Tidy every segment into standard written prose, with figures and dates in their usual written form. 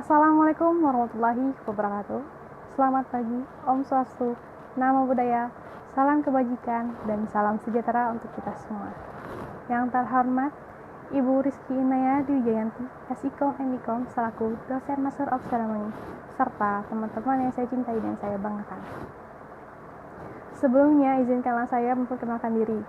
Assalamualaikum warahmatullahi wabarakatuh. Selamat pagi, Om Swastiastu, Namo Buddhaya, salam kebajikan, dan salam sejahtera untuk kita semua. Yang terhormat, Ibu Rizky Inaya Dwi Jayanti, SIKOM MIKOM, selaku dosen Master of Ceremony, serta teman-teman yang saya cintai dan saya banggakan. Sebelumnya, izinkanlah saya memperkenalkan diri.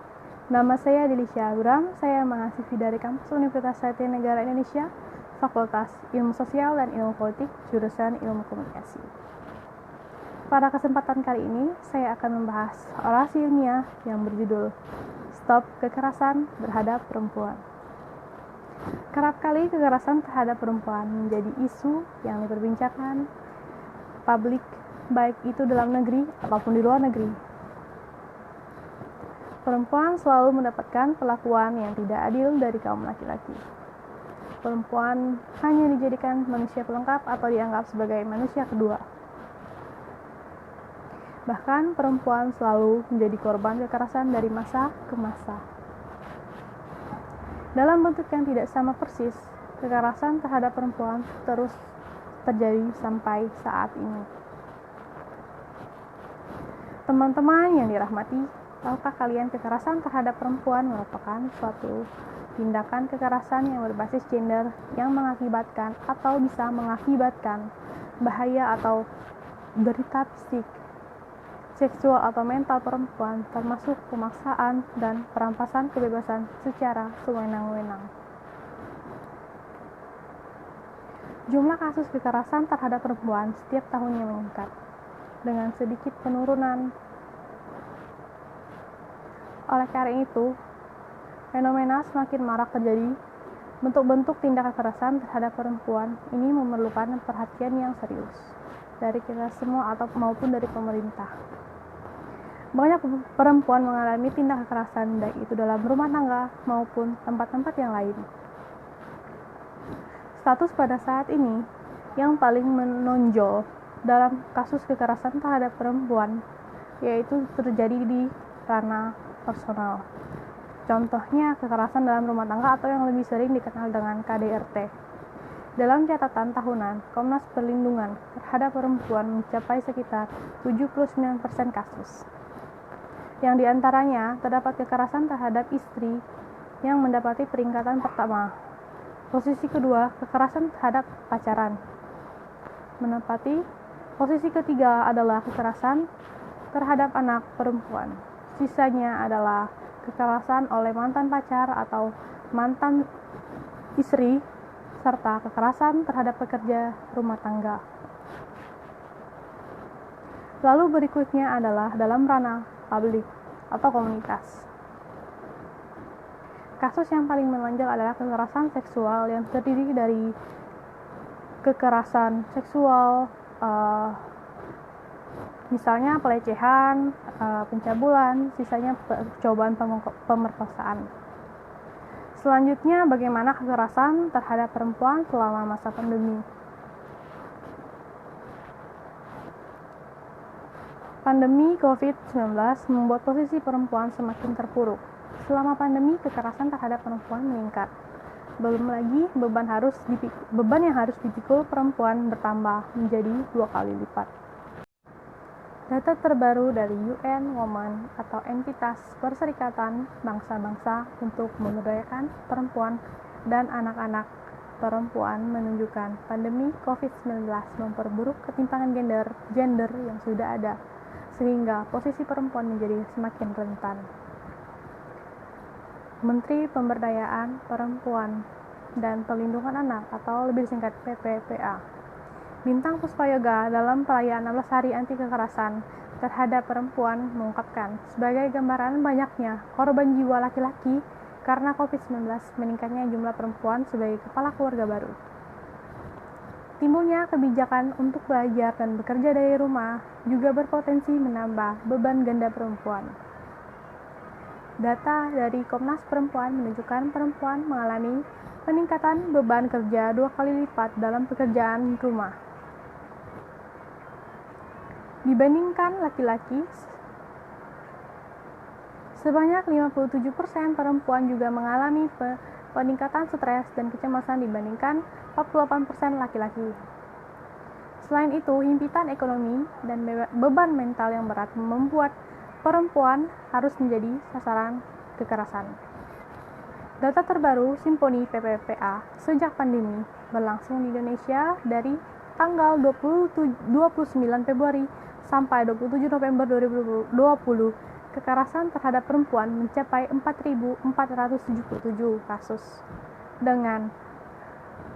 Nama saya Delisha Abraham, saya mahasiswi dari kampus Universitas Satya Negara Indonesia, Fakultas Ilmu Sosial dan Ilmu Politik, jurusan Ilmu Komunikasi. Pada kesempatan kali ini, saya akan membahas orasi ilmiah yang berjudul Stop Kekerasan Terhadap Perempuan. Kerap kali kekerasan terhadap perempuan menjadi isu yang diperbincangkan publik, baik itu dalam negeri ataupun di luar negeri. Perempuan selalu mendapatkan perlakuan yang tidak adil dari kaum laki-laki. Perempuan hanya dijadikan manusia pelengkap atau dianggap sebagai manusia kedua. Bahkan perempuan selalu menjadi korban kekerasan dari masa ke masa. Dalam bentuk yang tidak sama persis, kekerasan terhadap perempuan terus terjadi sampai saat ini. Teman-teman yang dirahmati, tahukah kalian kekerasan terhadap perempuan merupakan suatu tindakan kekerasan yang berbasis gender yang mengakibatkan atau bisa mengakibatkan bahaya atau derita fisik, seksual atau mental perempuan, termasuk pemaksaan dan perampasan kebebasan secara sewenang-wenang. Jumlah kasus kekerasan terhadap perempuan setiap tahunnya meningkat, dengan sedikit penurunan. Oleh karena itu, fenomena semakin marak terjadi. Bentuk-bentuk tindak kekerasan terhadap perempuan ini memerlukan perhatian yang serius dari kita semua atau maupun dari pemerintah. Banyak perempuan mengalami tindak kekerasan baik itu dalam rumah tangga maupun tempat-tempat yang lain. Status pada saat ini yang paling menonjol dalam kasus kekerasan terhadap perempuan yaitu terjadi di ranah personal. Contohnya kekerasan dalam rumah tangga atau yang lebih sering dikenal dengan KDRT. Dalam catatan tahunan, Komnas Perlindungan terhadap Perempuan mencapai sekitar 79% kasus. Yang diantaranya terdapat kekerasan terhadap istri yang mendapati peringkatan pertama. Posisi kedua, kekerasan terhadap pacaran. Menempati posisi ketiga adalah kekerasan terhadap anak perempuan. Sisanya adalah kekerasan oleh mantan pacar atau mantan istri, serta kekerasan terhadap pekerja rumah tangga. Lalu berikutnya adalah dalam ranah publik atau komunitas. Kasus yang paling menonjol adalah kekerasan seksual yang terdiri dari kekerasan seksual, misalnya pelecehan, pencabulan, sisanya percobaan pemerkosaan. Selanjutnya, bagaimana kekerasan terhadap perempuan selama masa pandemi. Pandemi COVID-19 membuat posisi perempuan semakin terpuruk. Selama pandemi, kekerasan terhadap perempuan meningkat. Belum lagi beban yang harus dipikul perempuan bertambah menjadi 2 kali lipat. Data terbaru dari UN Women atau entitas Perserikatan Bangsa-Bangsa untuk Memberdayakan Perempuan dan Anak-anak Perempuan menunjukkan pandemi COVID-19 memperburuk ketimpangan gender yang sudah ada, sehingga posisi perempuan menjadi semakin rentan. Menteri Pemberdayaan Perempuan dan Perlindungan Anak atau lebih disingkat PPPA Bintang Puspayoga dalam perayaan 16 hari anti kekerasan terhadap perempuan mengungkapkan sebagai gambaran banyaknya korban jiwa laki-laki karena COVID-19 meningkatnya jumlah perempuan sebagai kepala keluarga baru. Timbulnya kebijakan untuk belajar dan bekerja dari rumah juga berpotensi menambah beban ganda perempuan. Data dari Komnas Perempuan menunjukkan perempuan mengalami peningkatan beban kerja 2 kali lipat dalam pekerjaan rumah dibandingkan laki-laki. Sebanyak 57% perempuan juga mengalami peningkatan stres dan kecemasan dibandingkan 48% laki-laki. Selain itu, himpitan ekonomi dan beban mental yang berat membuat perempuan harus menjadi sasaran kekerasan. Data terbaru Simponi PPPA sejak pandemi berlangsung di Indonesia dari tanggal 29 Februari sampai 27 November 2020, kekerasan terhadap perempuan mencapai 4.477 kasus dengan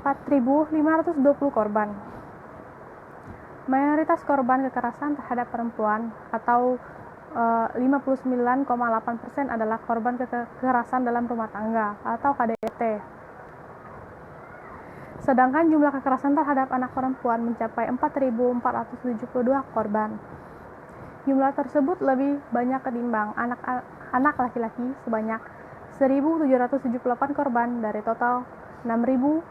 4.520 korban. Mayoritas korban kekerasan terhadap perempuan atau 59,8% adalah korban kekerasan dalam rumah tangga atau KDRT. Sedangkan jumlah kekerasan terhadap anak perempuan mencapai 4.472 korban. Jumlah tersebut lebih banyak ketimbang anak laki-laki sebanyak 1.778 korban dari total 6.250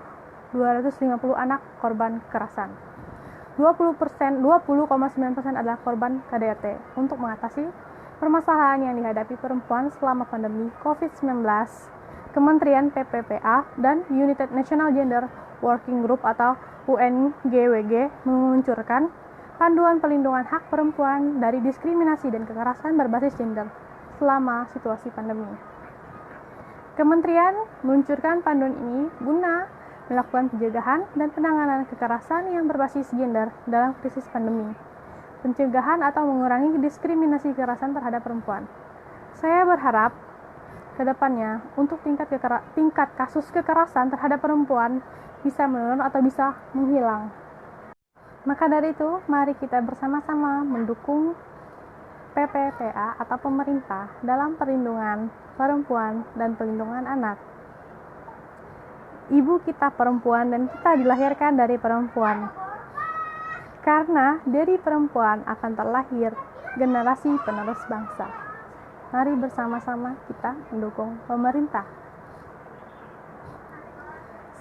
anak korban kekerasan. 20,9% adalah korban KDRT. Untuk mengatasi permasalahan yang dihadapi perempuan selama pandemi COVID-19, Kementerian PPPA dan United National Gender Working Group atau UNGWG meluncurkan panduan pelindungan hak perempuan dari diskriminasi dan kekerasan berbasis gender selama situasi pandemi. Kementerian meluncurkan panduan ini guna melakukan pencegahan dan penanganan kekerasan yang berbasis gender dalam krisis pandemi, pencegahan atau mengurangi diskriminasi kekerasan terhadap perempuan. Saya berharap ke depannya untuk tingkat kasus kekerasan terhadap perempuan bisa menurun atau bisa menghilang. Maka dari itu, mari kita bersama-sama mendukung PPPA atau pemerintah dalam perlindungan perempuan dan perlindungan anak. Ibu kita perempuan dan kita dilahirkan dari perempuan. Karena dari perempuan akan terlahir generasi penerus bangsa. Mari bersama-sama kita mendukung pemerintah.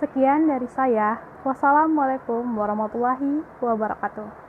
Sekian dari saya. Wassalamualaikum warahmatullahi wabarakatuh.